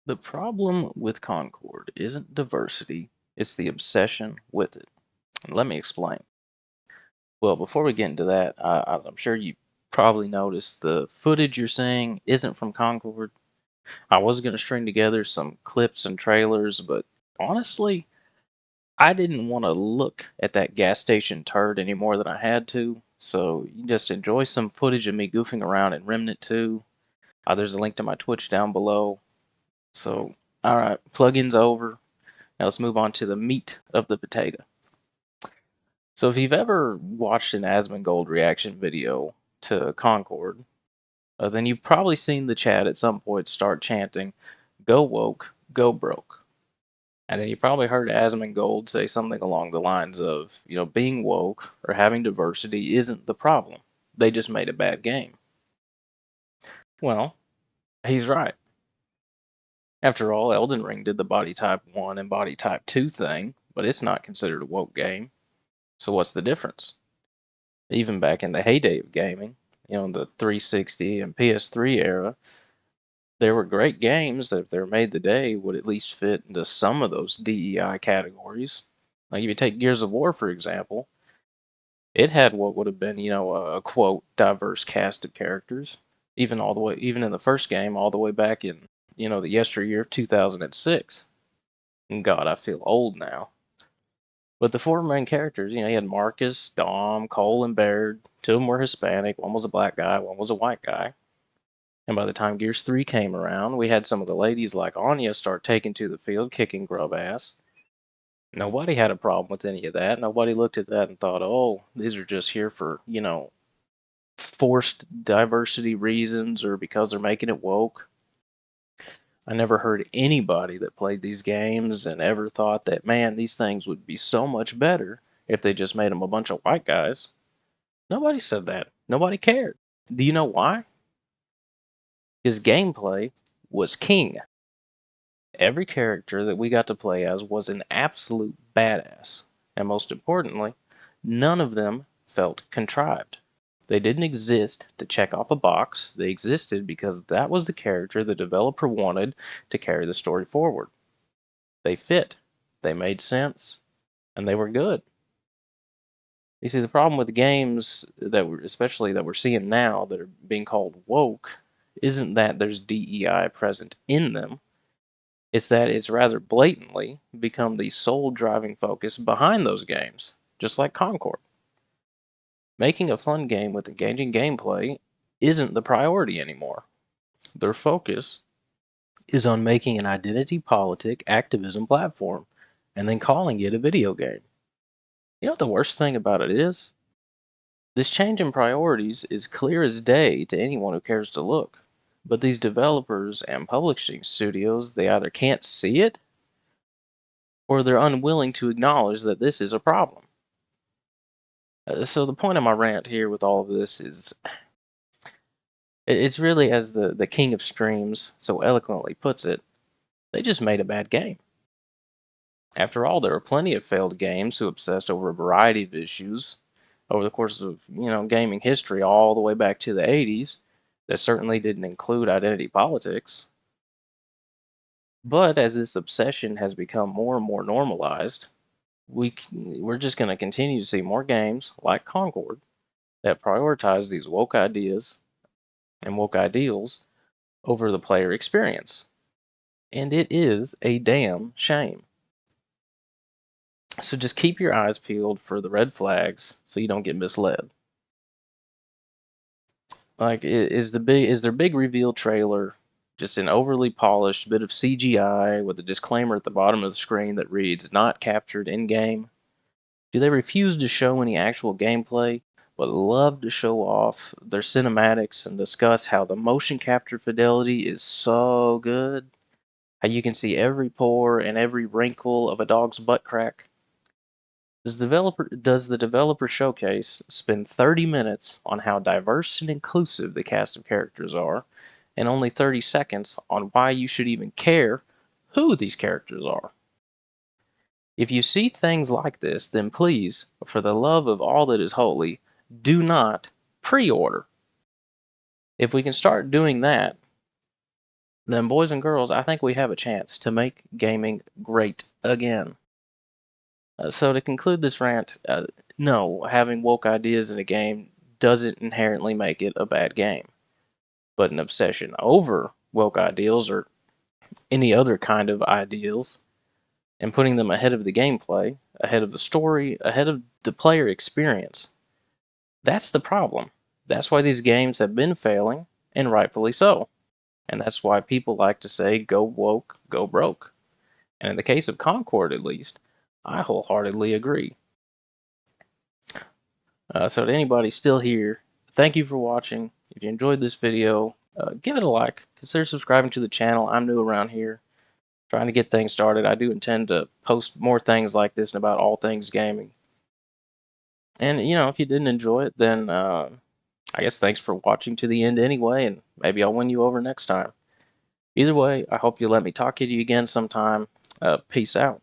The problem with Concord isn't diversity, it's the obsession with it. And let me explain. Well, before we get into that, I'm sure you probably noticed the footage you're seeing isn't from Concord. I was going to string together some clips and trailers, but honestly, I didn't want to look at that gas station turd any more than I had to. So you can just enjoy some footage of me goofing around in Remnant 2. There's a link to my Twitch down below. So, alright, plugins over. Now let's move on to the meat of the potato. So if you've ever watched an Asmongold reaction video to Concord, then you've probably seen the chat at some point start chanting, "Go woke, go broke." And then you probably heard Asmongold say something along the lines of, being woke or having diversity isn't the problem. They just made a bad game. Well, he's right. After all, Elden Ring did the body type 1 and body type 2 thing, but it's not considered a woke game. So what's the difference? Even back in the heyday of gaming, the 360 and PS3 era, there were great games that if they were made today would at least fit into some of those DEI categories. Like if you take Gears of War, for example, it had what would have been, a quote diverse cast of characters, even in the first game, all the way back in, the yesteryear of 2006. And God, I feel old now. But the four main characters, you had Marcus, Dom, Cole, and Baird. Two of them were Hispanic. One was a black guy, one was a white guy. And by the time Gears 3 came around, we had some of the ladies like Anya start taking to the field, kicking grub ass. Nobody had a problem with any of that. Nobody looked at that and thought, oh, these are just here for, forced diversity reasons or because they're making it woke. I never heard anybody that played these games and ever thought that, man, these things would be so much better if they just made them a bunch of white guys. Nobody said that. Nobody cared. Do you know why? His gameplay was king. Every character that we got to play as was an absolute badass. And most importantly, none of them felt contrived. They didn't exist to check off a box. They existed because that was the character the developer wanted to carry the story forward. They fit, they made sense, and they were good. You see, the problem with the games especially that we're seeing now that are being called woke, isn't that there's DEI present in them. It's that it's rather blatantly become the sole driving focus behind those games, just like Concord. Making a fun game with engaging gameplay isn't the priority anymore. Their focus is on making an identity politic activism platform and then calling it a video game. You know what the worst thing about it is? This change in priorities is clear as day to anyone who cares to look. But these developers and publishing studios, they either can't see it or they're unwilling to acknowledge that this is a problem. So the point of my rant here with all of this is it's really, as the king of streams so eloquently puts it, they just made a bad game. After all, there are plenty of failed games who obsessed over a variety of issues over the course of, gaming history all the way back to the 80s that certainly didn't include identity politics. But as this obsession has become more and more normalized, we're just going to continue to see more games like Concord that prioritize these woke ideas and woke ideals over the player experience. And it is a damn shame. So just keep your eyes peeled for the red flags so you don't get misled. Like, is their big reveal trailer just an overly polished bit of CGI with a disclaimer at the bottom of the screen that reads "not captured in game"? Do they refuse to show any actual gameplay, but love to show off their cinematics and discuss how the motion capture fidelity is so good? How you can see every pore and every wrinkle of a dog's butt crack? Does the developer showcase spend 30 minutes on how diverse and inclusive the cast of characters are, and only 30 seconds on why you should even care who these characters are? If you see things like this, then please, for the love of all that is holy, do not pre-order. If we can start doing that, then boys and girls, I think we have a chance to make gaming great again. So to conclude this rant, no, having woke ideas in a game doesn't inherently make it a bad game. But an obsession over woke ideals or any other kind of ideals and putting them ahead of the gameplay, ahead of the story, ahead of the player experience, that's the problem. That's why these games have been failing, and rightfully so. And that's why people like to say, go woke, go broke. And in the case of Concord, at least, I wholeheartedly agree. So to anybody still here, thank you for watching. If you enjoyed this video, give it a like. Consider subscribing to the channel. I'm new around here, trying to get things started. I do intend to post more things like this and about all things gaming. And, if you didn't enjoy it, then I guess thanks for watching to the end anyway, and maybe I'll win you over next time. Either way, I hope you'll let me talk to you again sometime. Peace out.